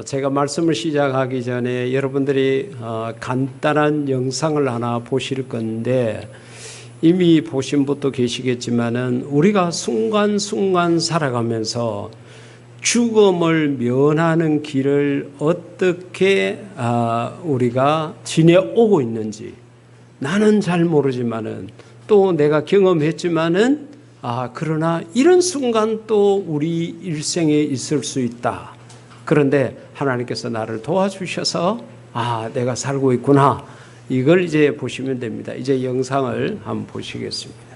제가 말씀을 시작하기 전에 여러분들이 간단한 영상을 하나 보실 건데 이미 보신 분도 계시겠지만은 우리가 순간순간 살아가면서 죽음을 면하는 길을 어떻게 우리가 지내오고 있는지 나는 잘 모르지만은 또 내가 경험했지만은 그러나 이런 순간 또 우리 일생에 있을 수 있다. 그런데 하나님께서 나를 도와주셔서 내가 살고 있구나. 이걸 이제 보시면 됩니다. 이제 영상을 한번 보시겠습니다.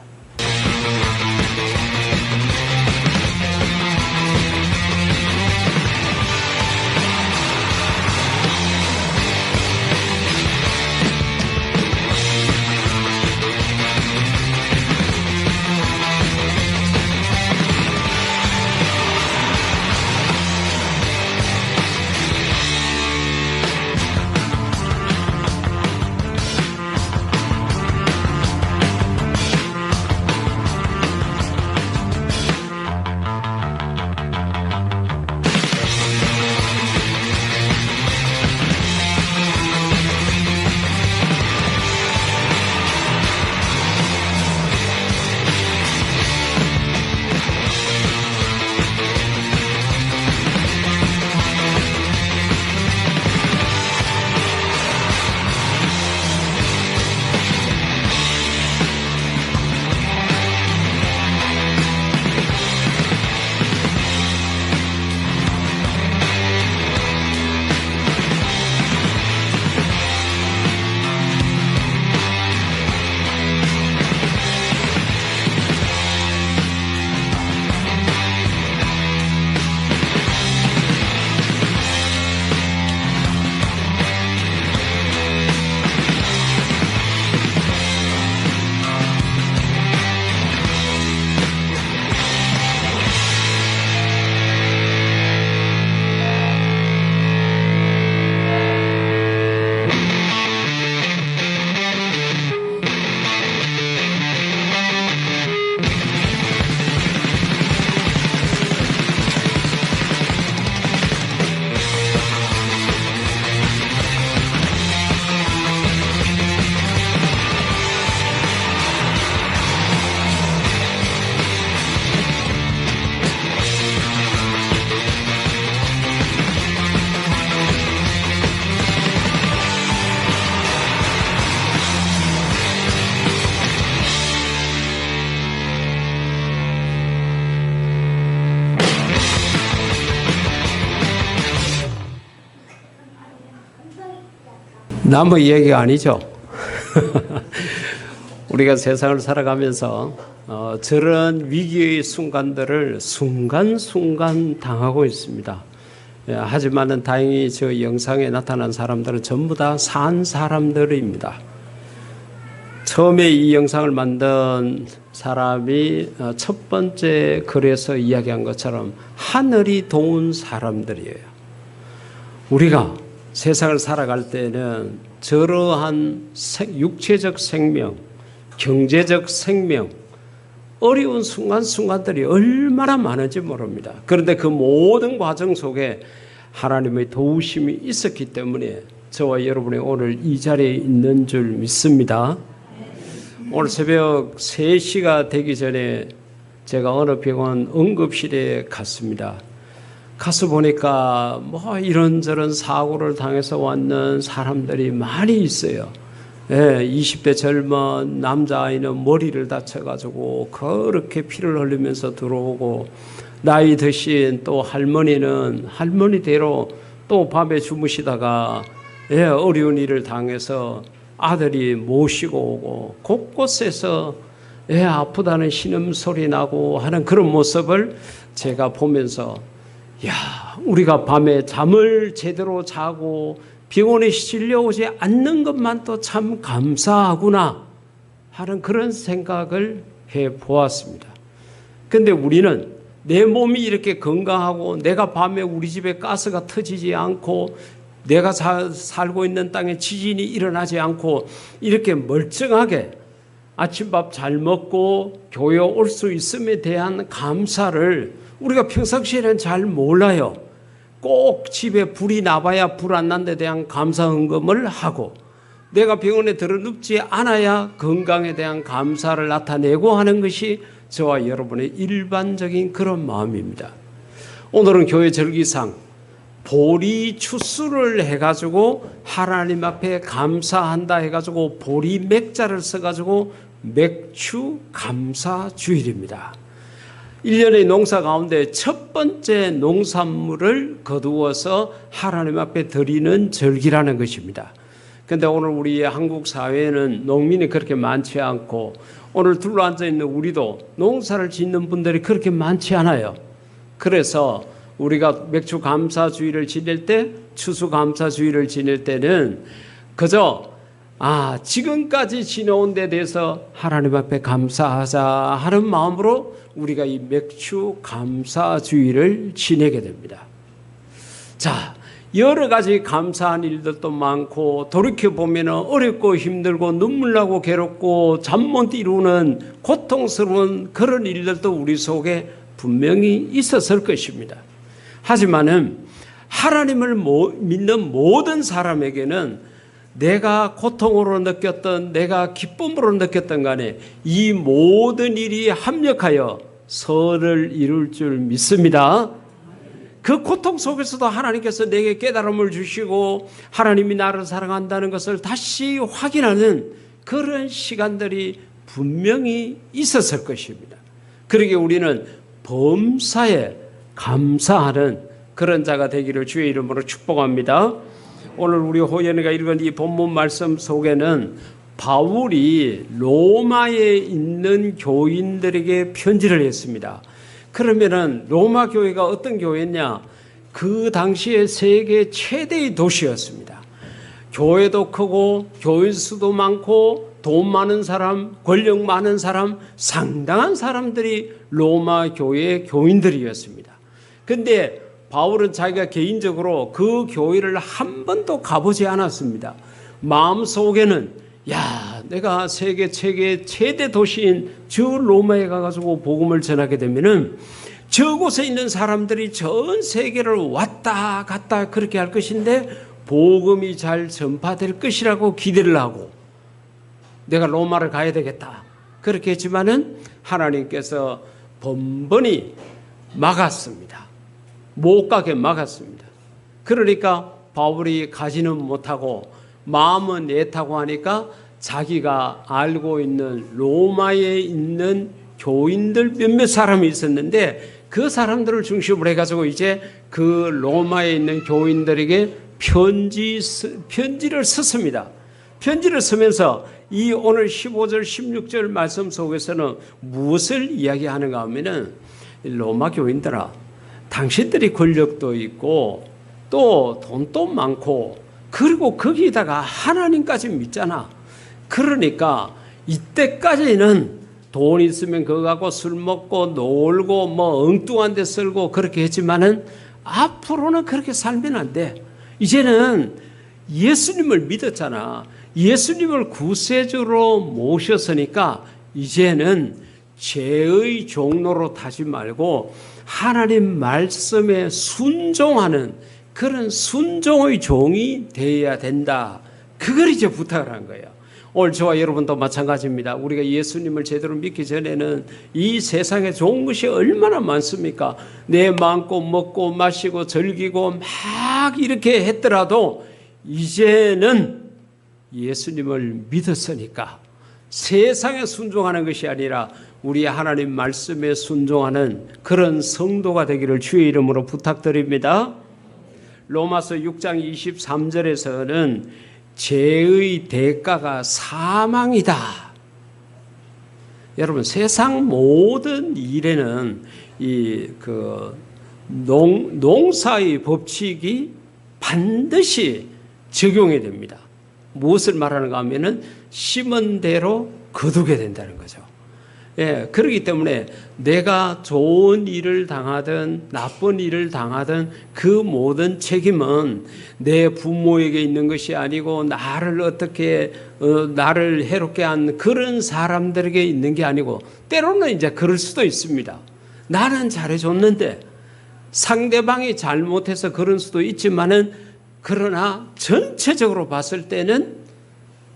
나무 이야기가 아니죠. 우리가 세상을 살아가면서 저런 위기의 순간들을 순간순간 당하고 있습니다. 하지만은 다행히 저 영상에 나타난 사람들은 전부 다 산 사람들입니다. 처음에 이 영상을 만든 사람이 첫 번째 글에서 이야기한 것처럼 하늘이 도운 사람들이에요. 우리가 세상을 살아갈 때는 저러한 육체적 생명, 경제적 생명, 어려운 순간순간들이 얼마나 많은지 모릅니다. 그런데 그 모든 과정 속에 하나님의 도우심이 있었기 때문에 저와 여러분이 오늘 이 자리에 있는 줄 믿습니다. 오늘 새벽 3시가 되기 전에 제가 어느 병원 응급실에 갔습니다. 가서 보니까 이런저런 사고를 당해서 왔는 사람들이 많이 있어요. 20대 젊은 남자아이는 머리를 다쳐가지고 그렇게 피를 흘리면서 들어오고, 나이 드신 또 할머니는 할머니대로 또 밤에 주무시다가 어려운 일을 당해서 아들이 모시고 오고, 곳곳에서 아프다는 신음소리 나고 하는 그런 모습을 제가 보면서 우리가 밤에 잠을 제대로 자고 병원에 실려오지 않는 것만도 참 감사하구나 하는 그런 생각을 해보았습니다. 그런데 우리는 내 몸이 이렇게 건강하고 내가 밤에 우리 집에 가스가 터지지 않고 내가 살고 있는 땅에 지진이 일어나지 않고 이렇게 멀쩡하게 아침밥 잘 먹고 교회 올 수 있음에 대한 감사를 우리가 평상시에는 잘 몰라요. 꼭 집에 불이 나봐야 불 안 난 데 대한 감사 헌금을 하고, 내가 병원에 들어 눕지 않아야 건강에 대한 감사를 나타내고 하는 것이 저와 여러분의 일반적인 그런 마음입니다. 오늘은 교회 절기상 보리 추수를 해가지고 하나님 앞에 감사한다 해가지고 보리 맥자를 써가지고 맥추 감사 주일입니다. 1년의 농사 가운데 첫 번째 농산물을 거두어서 하나님 앞에 드리는 절기라는 것입니다. 그런데 오늘 우리 한국 사회에는 농민이 그렇게 많지 않고, 오늘 둘러앉아 있는 우리도 농사를 짓는 분들이 그렇게 많지 않아요. 그래서 우리가 맥추 감사주의를 지낼 때, 추수 감사주의를 지낼 때는 그저 지금까지 지내온 데 대해서 하나님 앞에 감사하자 하는 마음으로 우리가 이 맥추 감사주의를 지내게 됩니다. 자, 여러 가지 감사한 일들도 많고, 돌이켜보면 어렵고 힘들고 눈물 나고 괴롭고 잠 못 이루는 고통스러운 그런 일들도 우리 속에 분명히 있었을 것입니다. 하지만은 하나님을 믿는 모든 사람에게는 내가 고통으로 느꼈던, 내가 기쁨으로 느꼈던 간에 이 모든 일이 합력하여 선을 이룰 줄 믿습니다. 그 고통 속에서도 하나님께서 내게 깨달음을 주시고 하나님이 나를 사랑한다는 것을 다시 확인하는 그런 시간들이 분명히 있었을 것입니다. 그러기에 우리는 범사에 감사하는 그런 자가 되기를 주의 이름으로 축복합니다. 오늘 우리 호연이가 읽은 이 본문 말씀 속에는 바울이 로마에 있는 교인들에게 편지를 했습니다. 그러면은 로마 교회가 어떤 교회냐? 그 당시에 세계 최대의 도시였습니다. 교회도 크고 교인 수도 많고 돈 많은 사람, 권력 많은 사람, 상당한 사람들이 로마 교회의 교인들이었습니다. 근데 바울은 자기가 개인적으로 그 교회를 한 번도 가보지 않았습니다. 마음속에는 내가 세계 최대 도시인 저 로마에 가가지고 복음을 전하게 되면은 저곳에 있는 사람들이 전 세계를 왔다 갔다 그렇게 할 것인데 복음이 잘 전파될 것이라고 기대를 하고 내가 로마를 가야 되겠다 그렇게 했지만은 하나님께서 번번이 막았습니다. 못 가게 막았습니다. 그러니까 바울이 가지는 못하고 마음은 애타고 하니까 자기가 알고 있는 로마에 있는 교인들 몇몇 사람이 있었는데 그 사람들을 중심으로 해가지고 이제 그 로마에 있는 교인들에게 편지를 썼습니다. 편지를 쓰면서 이 오늘 15절 16절 말씀 속에서는 무엇을 이야기하는가 하면은 로마 교인들아, 당신들이 권력도 있고 또 돈도 많고 그리고 거기다가 하나님까지 믿잖아. 그러니까 이때까지는 돈 있으면 그거 갖고 술 먹고 놀고 뭐 엉뚱한 데 쓸고 그렇게 했지만은 앞으로는 그렇게 살면 안 돼. 이제는 예수님을 믿었잖아. 예수님을 구세주로 모셨으니까 이제는 죄의 종로로 타지 말고 하나님 말씀에 순종하는 그런 순종의 종이 되어야 된다. 그걸 이제 부탁을 한 거예요. 오늘 저와 여러분도 마찬가지입니다. 우리가 예수님을 제대로 믿기 전에는 이 세상에 좋은 것이 얼마나 많습니까? 내 마음껏 먹고 마시고 즐기고 막 이렇게 했더라도 이제는 예수님을 믿었으니까 세상에 순종하는 것이 아니라 우리 하나님 말씀에 순종하는 그런 성도가 되기를 주의 이름으로 부탁드립니다. 로마서 6장 23절에서는 죄의 대가가 사망이다. 여러분, 세상 모든 일에는 농사의 법칙이 반드시 적용이 됩니다. 무엇을 말하는가 하면은 심은 대로 거두게 된다는 거죠. 예, 그렇기 때문에 내가 좋은 일을 당하든 나쁜 일을 당하든 그 모든 책임은 내 부모에게 있는 것이 아니고 나를 어떻게 나를 해롭게 한 그런 사람들에게 있는 게 아니고 때로는 이제 그럴 수도 있습니다. 나는 잘해줬는데 상대방이 잘못해서 그런 수도 있지만은 그러나 전체적으로 봤을 때는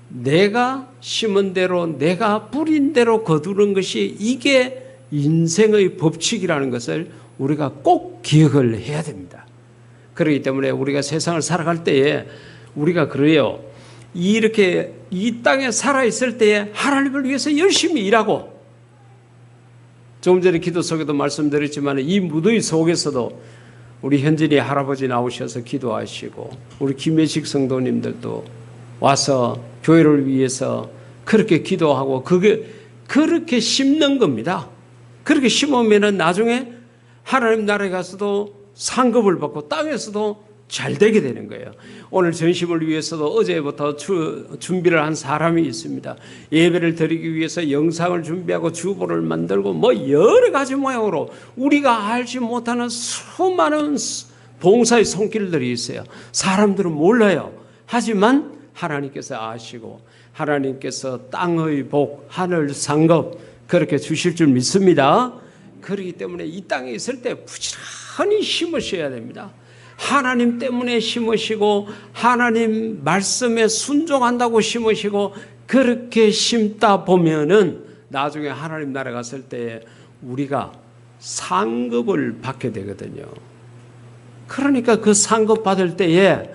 내가 심은 대로 내가 뿌린 대로 거두는 것이 이게 인생의 법칙이라는 것을 우리가 꼭 기억을 해야 됩니다. 그렇기 때문에 우리가 세상을 살아갈 때에 우리가 그래요. 이렇게 이 땅에 살아있을 때에 하나님을 위해서 열심히 일하고, 조금 전에 기도 속에도 말씀드렸지만 이 무더위 속에서도 우리 현진이 할아버지 나오셔서 기도하시고 우리 김혜식 성도님들도 와서 교회를 위해서 그렇게 기도하고 그게 그렇게 심는 겁니다. 그렇게 심으면 나중에 하나님 나라에 가서도 상급을 받고 땅에서도 잘 되게 되는 거예요. 오늘 전심을 위해서도 어제부터 준비를 한 사람이 있습니다. 예배를 드리기 위해서 영상을 준비하고 주보를 만들고 뭐 여러 가지 모양으로 우리가 알지 못하는 수많은 봉사의 손길들이 있어요. 사람들은 몰라요. 하지만 하나님께서 아시고 하나님께서 땅의 복, 하늘 상급 그렇게 주실 줄 믿습니다. 그렇기 때문에 이 땅에 있을 때 부지런히 심으셔야 됩니다. 하나님 때문에 심으시고 하나님 말씀에 순종한다고 심으시고 그렇게 심다 보면은 나중에 하나님 나라 갔을 때 우리가 상급을 받게 되거든요. 그러니까 그 상급 받을 때에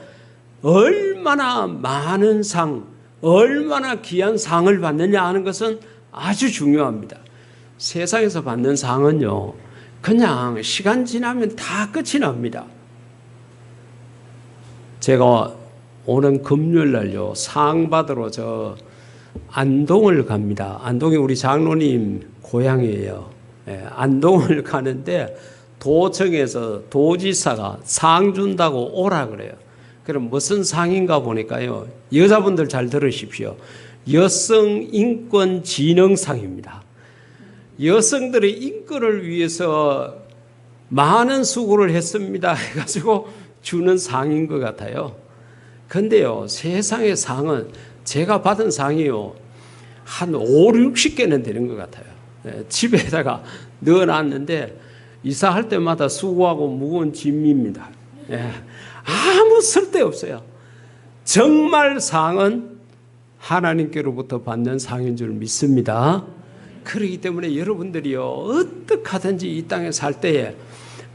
얼마나 많은 상, 얼마나 귀한 상을 받느냐 하는 것은 아주 중요합니다. 세상에서 받는 상은요, 그냥 시간 지나면 다 끝이 납니다. 제가 오는 금요일 날요, 상 받으러 저 안동을 갑니다. 안동이 우리 장로님 고향이에요. 안동을 가는데 도청에서 도지사가 상 준다고 오라 그래요. 그럼 무슨 상인가 보니까요, 여자분들 잘 들으십시오. 여성인권진흥상입니다. 여성들의 인권을 위해서 많은 수고를 했습니다 해가지고 주는 상인 것 같아요. 근데요, 세상의 상은 제가 받은 상이요, 한 5, 60개는 되는 것 같아요. 집에다가 넣어놨는데 이사할 때마다 수고하고 무거운 짐입니다. 아무 쓸데없어요. 정말 상은 하나님께로부터 받는 상인 줄 믿습니다. 그렇기 때문에 여러분들이요, 어떻게 하든지 이 땅에 살 때에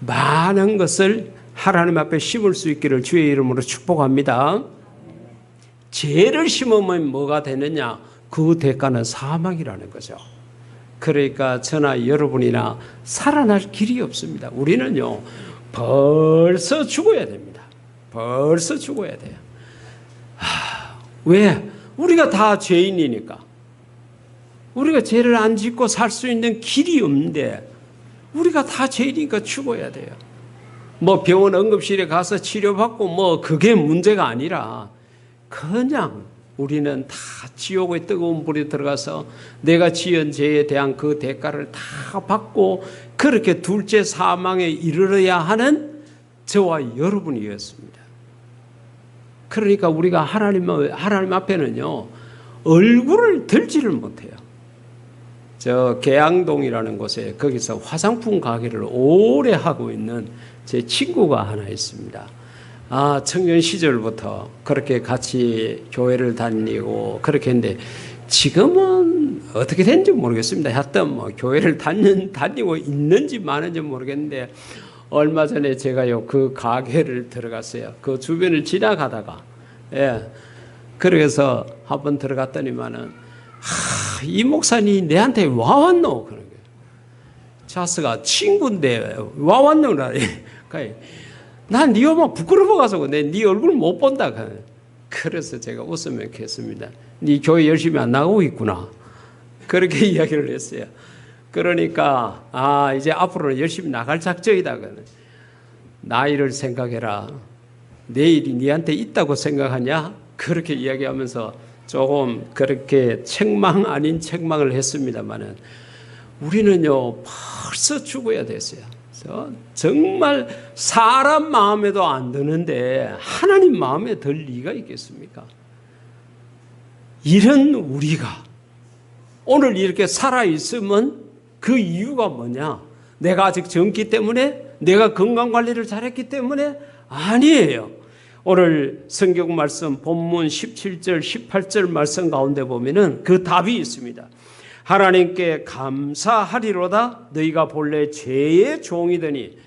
많은 것을 하나님 앞에 심을 수 있기를 주의 이름으로 축복합니다. 죄를 심으면 뭐가 되느냐? 그 대가는 사망이라는 거죠. 그러니까 저나 여러분이나 살아날 길이 없습니다. 우리는요, 벌써 죽어야 됩니다. 벌써 죽어야 돼요. 왜? 우리가 다 죄인이니까. 우리가 죄를 안 짓고 살 수 있는 길이 없는데 우리가 다 죄인이니까 죽어야 돼요. 뭐 병원 응급실에 가서 치료받고 뭐 그게 문제가 아니라 그냥 우리는 다 지옥의 뜨거운 불에 들어가서 내가 지은 죄에 대한 그 대가를 다 받고 그렇게 둘째 사망에 이르러야 하는 저와 여러분이었습니다. 그러니까 우리가 하나님 앞에는요, 얼굴을 들지를 못해요. 저 계양동이라는 곳에 거기서 화장품 가게를 오래 하고 있는 제 친구가 하나 있습니다. 청년 시절부터 그렇게 같이 교회를 다니고 그렇게 했는데 지금은 어떻게 된지 모르겠습니다. 하여튼 뭐 교회를 다니고 있는지 마는지 모르겠는데 얼마 전에 제가요, 그 가게를 들어갔어요. 그 주변을 지나가다가, 그래서 한번 들어갔더니만은, 이 목사님 내한테 와왔노? 그런 거예요. 자스가 친구인데 와왔노? 난 네 엄마 부끄러워가지고 네 얼굴 못 본다. 그래서 제가 웃으며 했습니다. 네 교회 열심히 안 나가고 있구나. 그렇게 이야기를 했어요. 그러니까 이제 앞으로는 열심히 나갈 작정이다. 나이를 생각해라. 내일이 네한테 있다고 생각하냐? 그렇게 이야기하면서 조금 그렇게 책망 아닌 책망을 했습니다만은 우리는요, 벌써 죽어야 됐어요. 정말 사람 마음에도 안 드는데 하나님 마음에 들 리가 있겠습니까? 이런 우리가 오늘 이렇게 살아있으면 그 이유가 뭐냐? 내가 아직 젊기 때문에 내가 건강관리를 잘했기 때문에? 아니에요. 오늘 성경 말씀 본문 17절 18절 말씀 가운데 보면은 그 답이 있습니다. 하나님께 감사하리로다 너희가 본래 죄의 종이더니,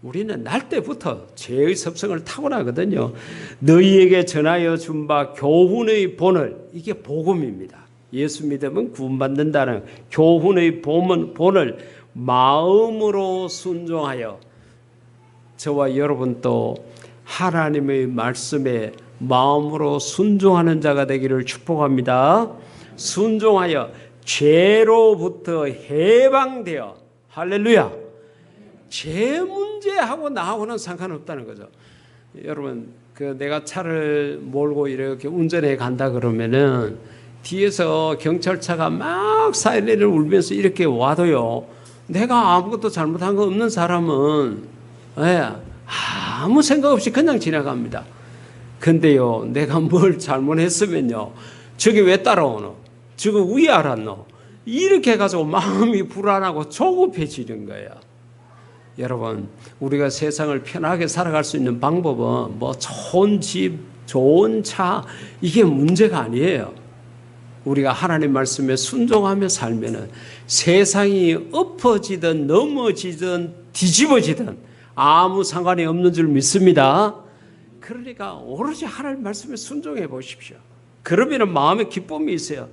우리는 날 때부터 죄의 습성을 타고나거든요. 너희에게 전하여 준 바 교훈의 본을, 이게 복음입니다. 예수 믿으면 구원받는다는 교훈의 본을 마음으로 순종하여, 저와 여러분도 하나님의 말씀에 마음으로 순종하는 자가 되기를 축복합니다. 순종하여 죄로부터 해방되어, 할렐루야, 죄 문제하고 나하고는 상관없다는 거죠. 여러분, 내가 차를 몰고 이렇게 운전해 간다 그러면은 뒤에서 경찰차가 막 사이렌을 울면서 이렇게 와도요, 내가 아무것도 잘못한 거 없는 사람은 아무 생각 없이 그냥 지나갑니다. 근데요, 내가 뭘 잘못했으면요, 저게 왜 따라오노? 저거 왜 알았노? 이렇게 해가지고 마음이 불안하고 조급해지는 거예요. 여러분, 우리가 세상을 편하게 살아갈 수 있는 방법은 뭐 좋은 집, 좋은 차, 이게 문제가 아니에요. 우리가 하나님 말씀에 순종하며 살면은 세상이 엎어지든 넘어지든 뒤집어지든 아무 상관이 없는 줄 믿습니다. 그러니까 오로지 하나님 말씀에 순종해 보십시오. 그러면 마음에 기쁨이 있어요.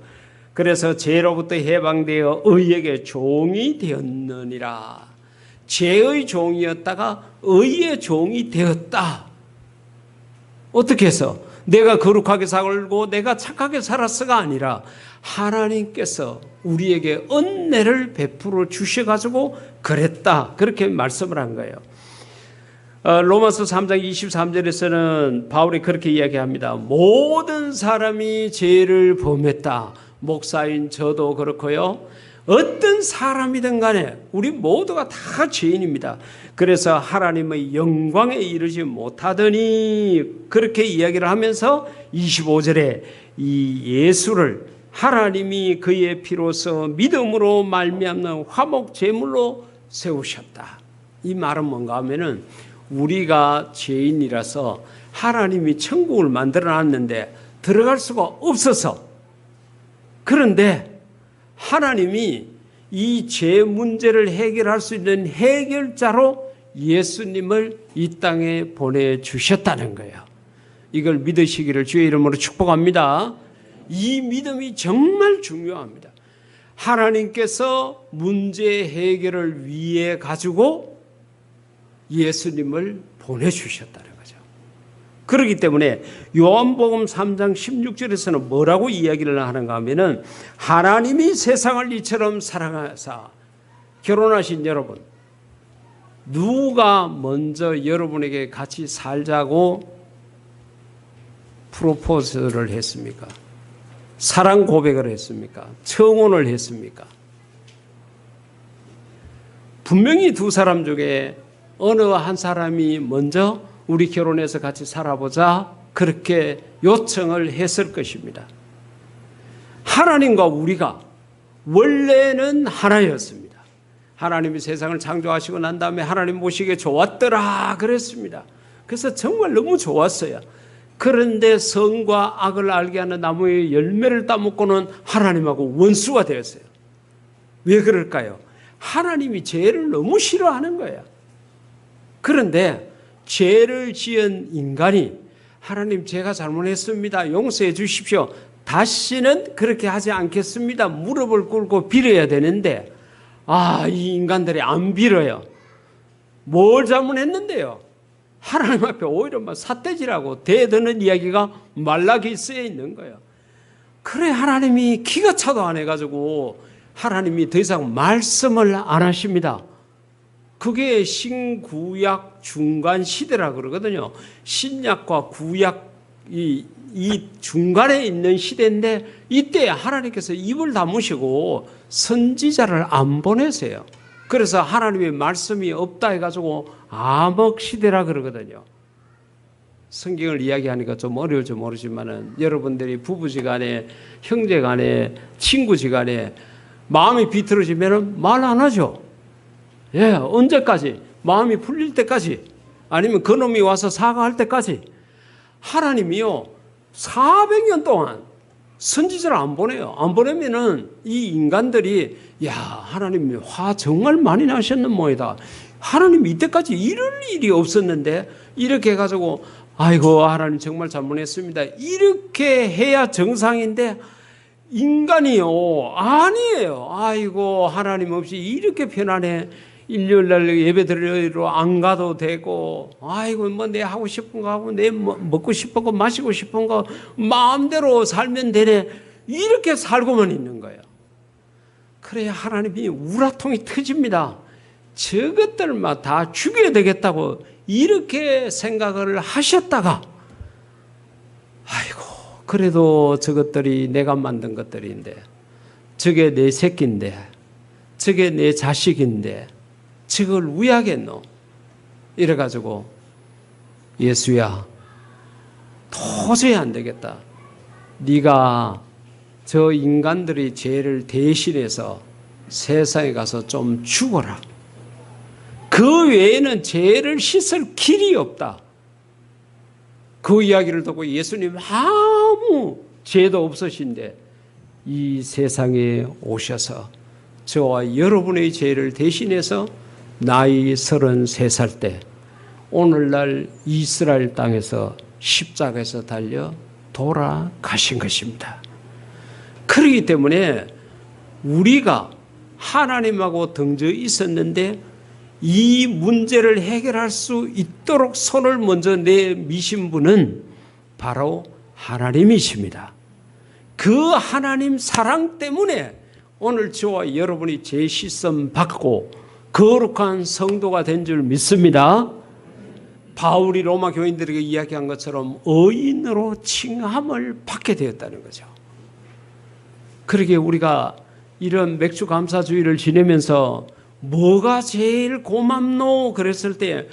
그래서 죄로부터 해방되어 의에게 종이 되었느니라. 죄의 종이었다가 의의 종이 되었다. 어떻게 해서? 내가 거룩하게 살고 내가 착하게 살았어가 아니라 하나님께서 우리에게 은혜를 베풀어 주셔가지고 그랬다. 그렇게 말씀을 한 거예요. 로마서 3장 23절에서는 바울이 그렇게 이야기합니다. 모든 사람이 죄를 범했다. 목사인 저도 그렇고요. 어떤 사람이든 간에 우리 모두가 다 죄인입니다. 그래서 하나님의 영광에 이르지 못하더니, 그렇게 이야기를 하면서 25절에 이 예수를 하나님이 그의 피로서 믿음으로 말미암는 화목 제물로 세우셨다. 이 말은 뭔가 하면은 우리가 죄인이라서 하나님이 천국을 만들어 놨는데 들어갈 수가 없어서, 그런데 하나님이 이 죄 문제를 해결할 수 있는 해결자로 예수님을 이 땅에 보내주셨다는 거예요. 이걸 믿으시기를 주의 이름으로 축복합니다. 이 믿음이 정말 중요합니다. 하나님께서 문제 해결을 위해 가지고 예수님을 보내주셨다는 거죠. 그렇기 때문에 요한복음 3장 16절에서는 뭐라고 이야기를 하는가 하면은, 하나님이 세상을 이처럼 사랑하사, 결혼하신 여러분, 누가 먼저 여러분에게 같이 살자고 프로포즈를 했습니까? 사랑 고백을 했습니까? 청혼을 했습니까? 분명히 두 사람 중에 어느 한 사람이 먼저 우리 결혼해서 같이 살아보자 그렇게 요청을 했을 것입니다. 하나님과 우리가 원래는 하나였습니다. 하나님이 세상을 창조하시고 난 다음에 하나님 보시기에 좋았더라 그랬습니다. 그래서 정말 너무 좋았어요. 그런데 선과 악을 알게 하는 나무의 열매를 따먹고는 하나님하고 원수가 되었어요. 왜 그럴까요? 하나님이 죄를 너무 싫어하는 거예요. 그런데 죄를 지은 인간이 하나님 제가 잘못했습니다. 용서해 주십시오. 다시는 그렇게 하지 않겠습니다. 무릎을 꿇고 빌어야 되는데 이 인간들이 안 빌어요. 뭘 잘못했는데요? 하나님 앞에 오히려 삿대질하고 대드는 이야기가 말라기 쓰여 있는 거예요. 그래 하나님이 기가 차도 안 해가지고 하나님이 더 이상 말씀을 안 하십니다. 그게 신구약 중간 시대라 그러거든요. 신약과 구약 이 중간에 있는 시대인데 이때 하나님께서 입을 다무시고 선지자를 안 보내세요. 그래서 하나님의 말씀이 없다 해가지고 암흑 시대라 그러거든요. 성경을 이야기하니까 좀 어려울지 모르지만은 여러분들이 부부지간에 형제간에 친구지간에 마음이 비틀어지면은 말 안 하죠. 예, 언제까지? 마음이 풀릴 때까지, 아니면 그놈이 와서 사과할 때까지 하나님이요 400년 동안 선지자를 안 보내요. 안 보내면은 이 인간들이 야 하나님 화 정말 많이 나셨는 모이다. 하나님 이때까지 이럴 일이 없었는데 이렇게 해가지고 아이고 하나님 정말 잘못했습니다. 이렇게 해야 정상인데 인간이요 아니에요. 아이고 하나님 없이 이렇게 편안해. 일요일날 예배 드리러 안 가도 되고, 아이고 뭐 내 하고 싶은 거 하고 내 먹고 싶은 거 마시고 싶은 거 마음대로 살면 되네. 이렇게 살고만 있는 거예요. 그래야 하나님이 우라통이 터집니다. 저것들만 다 죽여야 되겠다고 이렇게 생각을 하셨다가, 아이고 그래도 저것들이 내가 만든 것들인데, 저게 내 새끼인데, 저게 내 자식인데 저걸 왜 하겠노? 이래가지고 예수야 도저히 안 되겠다. 네가 저 인간들의 죄를 대신해서 세상에 가서 좀 죽어라. 그 외에는 죄를 씻을 길이 없다. 그 이야기를 듣고 예수님 아무 죄도 없으신데 이 세상에 오셔서 저와 여러분의 죄를 대신해서 나이 33살 때 오늘날 이스라엘 땅에서 십자가에서 달려 돌아가신 것입니다. 그렇기 때문에 우리가 하나님하고 등져 있었는데 이 문제를 해결할 수 있도록 손을 먼저 내미신 분은 바로 하나님이십니다. 그 하나님 사랑 때문에 오늘 저와 여러분이 죄 씻음 받고 거룩한 성도가 된 줄 믿습니다. 바울이 로마 교인들에게 이야기한 것처럼 의인으로 칭함을 받게 되었다는 거죠. 그러게 우리가 이런 맥주 감사주의를 지내면서 뭐가 제일 고맙노 그랬을 때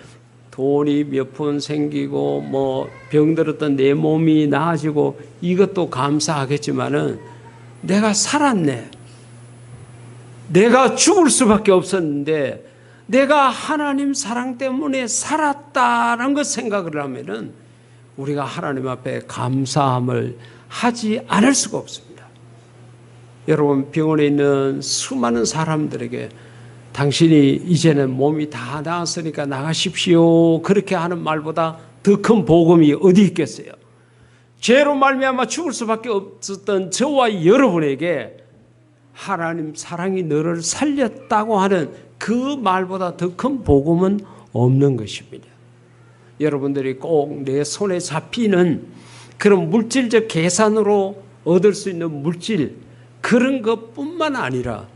돈이 몇 푼 생기고 뭐 병들었던 내 몸이 나아지고 이것도 감사하겠지만은 내가 살았네. 내가 죽을 수밖에 없었는데 내가 하나님 사랑 때문에 살았다는 것 생각을 하면은 우리가 하나님 앞에 감사함을 하지 않을 수가 없습니다. 여러분 병원에 있는 수많은 사람들에게 당신이 이제는 몸이 다 나았으니까 나가십시오 그렇게 하는 말보다 더 큰 복음이 어디 있겠어요. 죄로 말미암아 죽을 수밖에 없었던 저와 여러분에게 하나님 사랑이 너를 살렸다고 하는 그 말보다 더 큰 복음은 없는 것입니다. 여러분들이 꼭 내 손에 잡히는 그런 물질적 계산으로 얻을 수 있는 물질 그런 것뿐만 아니라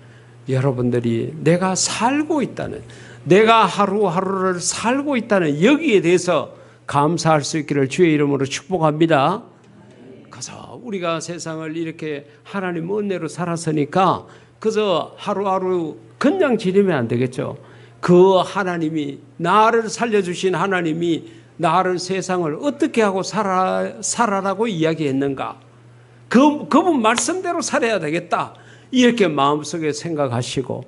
여러분들이 내가 살고 있다는, 내가 하루하루를 살고 있다는 여기에 대해서 감사할 수 있기를 주의 이름으로 축복합니다. 그저 우리가 세상을 이렇게 하나님 은혜로 살았으니까 그저 하루하루 그냥 지내면 안 되겠죠. 그 하나님이 나를 살려주신 하나님이 나를 세상을 어떻게 하고 살아라고 이야기했는가. 그분 말씀대로 살아야 되겠다. 이렇게 마음속에 생각하시고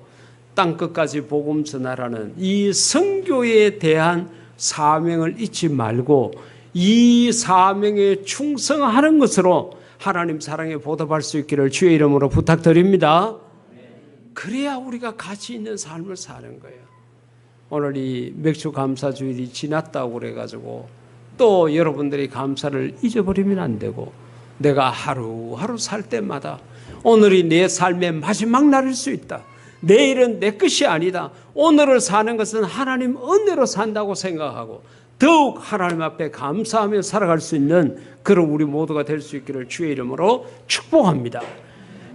땅끝까지 복음 전하라는 이 선교에 대한 사명을 잊지 말고 이 사명에 충성하는 것으로 하나님 사랑에 보답할 수 있기를 주의 이름으로 부탁드립니다. 그래야 우리가 가치 있는 삶을 사는 거예요. 오늘 이 맥주 감사주일이 지났다고 그래가지고 또 여러분들이 감사를 잊어버리면 안 되고 내가 하루하루 살 때마다 오늘이 내 삶의 마지막 날일 수 있다. 내일은 내 것이 아니다. 오늘을 사는 것은 하나님 은혜로 산다고 생각하고 더욱 하나님 앞에 감사하며 살아갈 수 있는 그런 우리 모두가 될 수 있기를 주의 이름으로 축복합니다.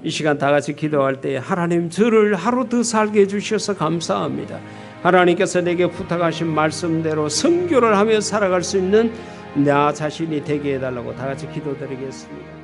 이 시간 다 같이 기도할 때 하나님 저를 하루 더 살게 해주셔서 감사합니다. 하나님께서 내게 부탁하신 말씀대로 선교를 하며 살아갈 수 있는 나 자신이 되게 해달라고 다 같이 기도드리겠습니다.